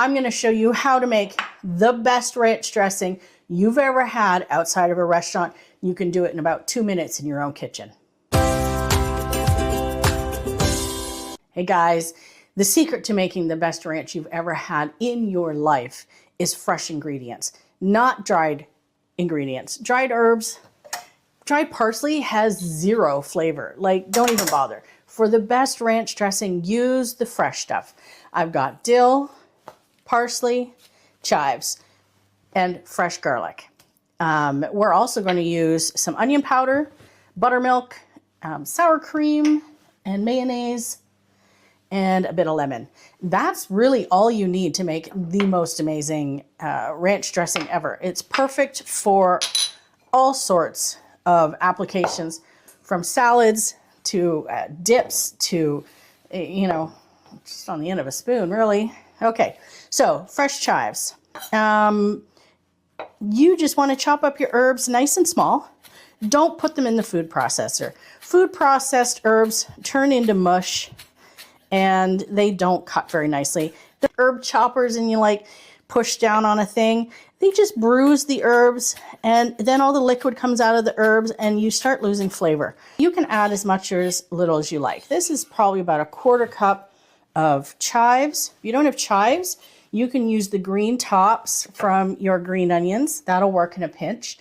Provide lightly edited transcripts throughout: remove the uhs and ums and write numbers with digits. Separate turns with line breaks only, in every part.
I'm going to show you how to make the best ranch dressing you've ever had outside of a restaurant. You can do it in about 2 minutes in your own kitchen. Hey guys, the secret to making the best ranch you've ever had in your life is fresh ingredients, not dried ingredients. Dried herbs, dried parsley has zero flavor. Like, don't even bother. For the best ranch dressing, use the fresh stuff. I've got dill, parsley, chives, and fresh garlic. We're also going to use some onion powder, buttermilk, sour cream, and mayonnaise, and a bit of lemon. That's really all you need to make the most amazing ranch dressing ever. It's perfect for all sorts of applications, from salads to dips to, just on the end of a spoon, really. Okay, so fresh chives. You just want to chop up your herbs nice and small. Don't put them in the food processor. Food processed herbs turn into mush and they don't cut very nicely. The herb choppers, and you push down on a thing, they just bruise the herbs, and then all the liquid comes out of the herbs and you start losing flavor. You can add as much or as little as you like. This is probably about 1/4 cup of chives. If you don't have chives, you can use the green tops from your green onions. That'll work in a pinch.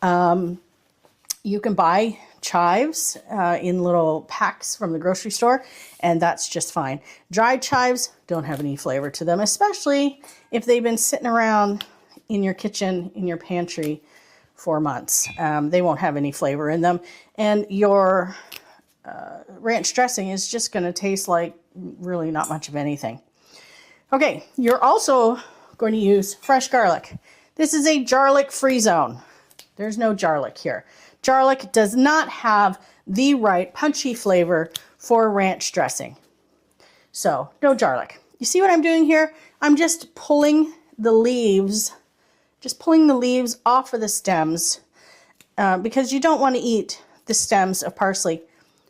You can buy chives in little packs from the grocery store, and that's just fine. Dried chives don't have any flavor to them, especially if they've been sitting around in your kitchen, in your pantry for months. They won't have any flavor in them, and your ranch dressing is just going to taste like really not much of anything. Okay, you're also going to use fresh garlic. This is a garlic-free zone. There's no garlic here. Garlic does not have the right punchy flavor for ranch dressing. So, no garlic. You see what I'm doing here? I'm just pulling the leaves, off of the stems because you don't want to eat the stems of parsley.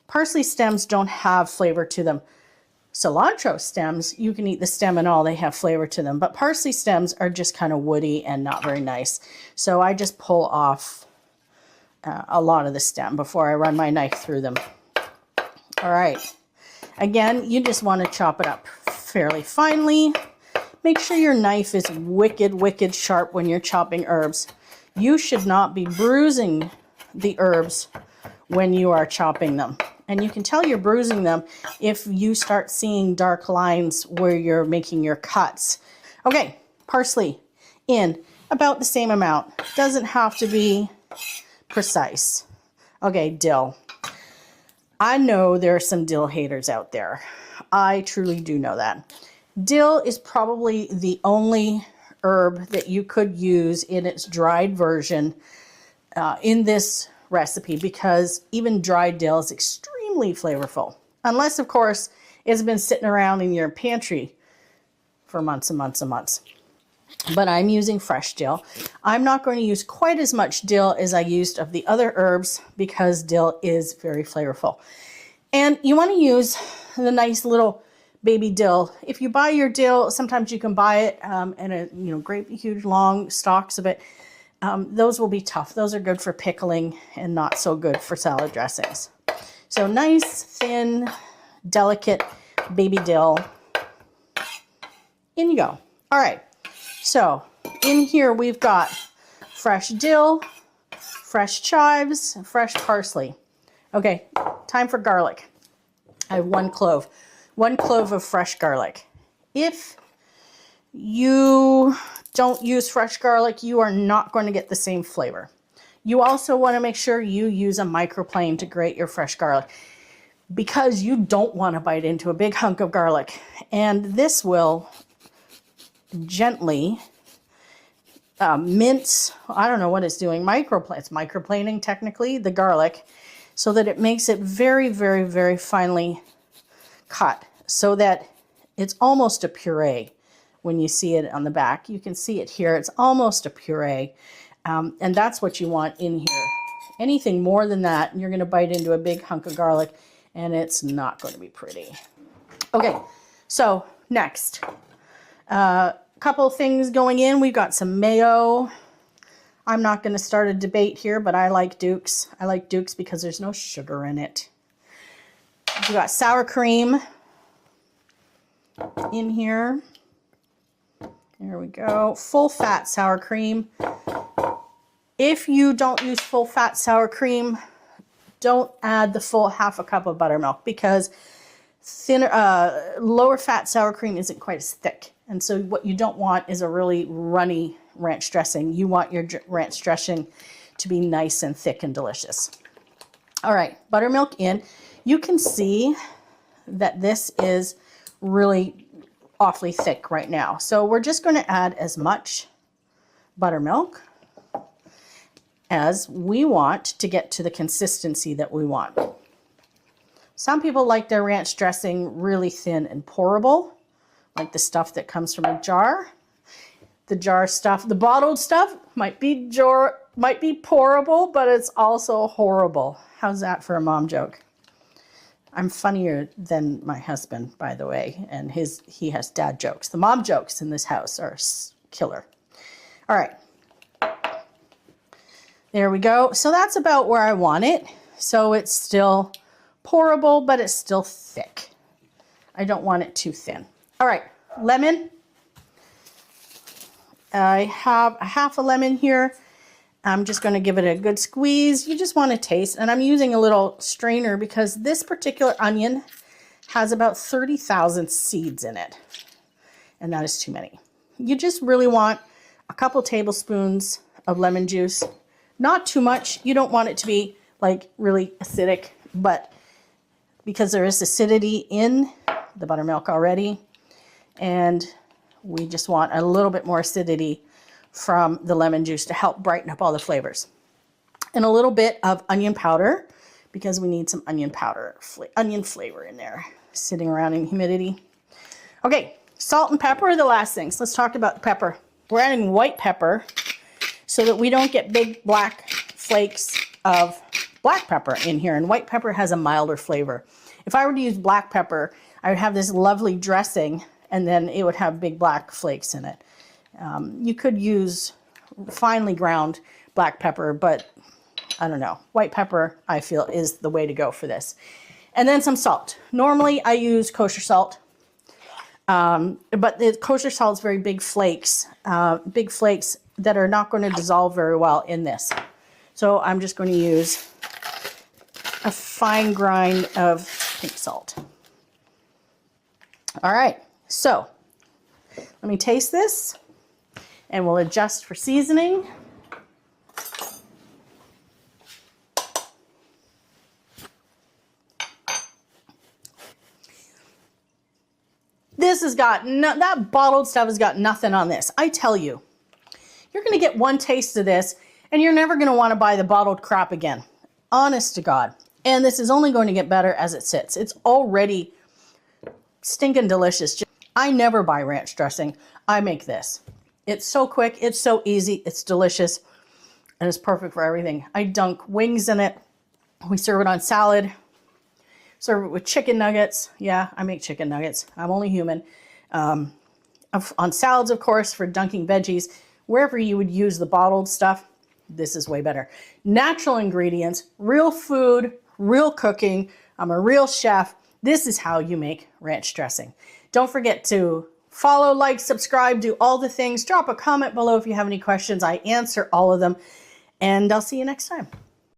Parsley stems don't have flavor to them. Cilantro stems, you can eat the stem and all, they have flavor to them. But parsley stems are just kind of woody and not very nice. So I just pull off a lot of the stem before I run my knife through them. All right. Again, you just want to chop it up fairly finely. Make sure your knife is wicked sharp when you're chopping herbs. You should not be bruising the herbs when you are chopping them. And you can tell you're bruising them if you start seeing dark lines where you're making your cuts. Okay, parsley in about the same amount. Doesn't have to be precise. Okay, dill. I know there are some dill haters out there. I truly do know that. Dill is probably the only herb that you could use in its dried version in this recipe, because even dried dill is extremely flavorful. Unless, of course, it's been sitting around in your pantry for months and months and months. But I'm using fresh dill. I'm not going to use quite as much dill as I used of the other herbs because dill is very flavorful. And you want to use the nice little baby dill. If you buy your dill, sometimes you can buy it in a great huge long stalks of it. Those will be tough. Those are good for pickling and not so good for salad dressings. So nice, thin, delicate baby dill. In you go. All right. So in here we've got fresh dill, fresh chives, and fresh parsley. Okay, time for garlic. I have 1 clove. 1 clove of fresh garlic. If you don't use fresh garlic, you are not going to get the same flavor. You also want to make sure you use a microplane to grate your fresh garlic, because you don't want to bite into a big hunk of garlic. And this will gently mince, I don't know what it's doing, it's microplaning technically, the garlic, so that it makes it very finely cut, so that it's almost a puree. When you see it on the back, you can see it here, it's almost a puree, and that's what you want in here. Anything more than that, you're going to bite into a big hunk of garlic and it's not going to be pretty. Okay, so next, couple things going in. We've got some mayo. I'm not going to start a debate here, but I like Duke's. I like Duke's because there's no sugar in it. We've got sour cream in here. There we go. Full fat sour cream. If you don't use full fat sour cream, don't add the full half a cup of buttermilk because thinner, lower fat sour cream isn't quite as thick. And so what you don't want is a really runny ranch dressing. You want your ranch dressing to be nice and thick and delicious. All right, buttermilk in. You can see that this is really awfully thick right now. So we're just going to add as much buttermilk as we want to get to the consistency that we want. Some people like their ranch dressing really thin and pourable, like the stuff that comes from a jar. The jar stuff, the bottled stuff might be pourable, but it's also horrible. How's that for a mom joke? I'm funnier than my husband, by the way, and he has dad jokes. The mom jokes in this house are killer. All right. There we go. So that's about where I want it. So it's still pourable, but it's still thick. I don't want it too thin. All right, lemon. I have a half a lemon here. I'm just going to give it a good squeeze. You just want to taste. And I'm using a little strainer because this particular onion has about 30,000 seeds in it. And that is too many. You just really want a couple tablespoons of lemon juice. Not too much. You don't want it to be like really acidic, but because there is acidity in the buttermilk already, and we just want a little bit more acidity from the lemon juice to help brighten up all the flavors. And a little bit of onion powder because we need some onion powder, onion flavor in there, sitting around in humidity. Okay, salt and pepper are the last things. Let's talk about the pepper. We're adding white pepper so that we don't get big black flakes of black pepper in here. And white pepper has a milder flavor. If I were to use black pepper, I would have this lovely dressing and then it would have big black flakes in it. You could use finely ground black pepper, but I don't know. White pepper, I feel, is the way to go for this. And then some salt. Normally, I use kosher salt, but the kosher salt is very big flakes that are not going to dissolve very well in this. So I'm just going to use a fine grind of pink salt. All right, so let me taste this and we'll adjust for seasoning. This has got, that bottled stuff has got nothing on this. I tell you, you're going to get one taste of this and you're never going to want to buy the bottled crap again. Honest to God. And this is only going to get better as it sits. It's already stinking delicious. I never buy ranch dressing. I make this. It's so quick. It's so easy. It's delicious. And it's perfect for everything. I dunk wings in it. We serve it on salad. Serve it with chicken nuggets. Yeah, I make chicken nuggets. I'm only human. On salads, of course, for dunking veggies. Wherever you would use the bottled stuff, this is way better. Natural ingredients, real food, real cooking. I'm a real chef. This is how you make ranch dressing. Don't forget to follow, like, subscribe, do all the things. Drop a comment below if you have any questions. I answer all of them. And I'll see you next time.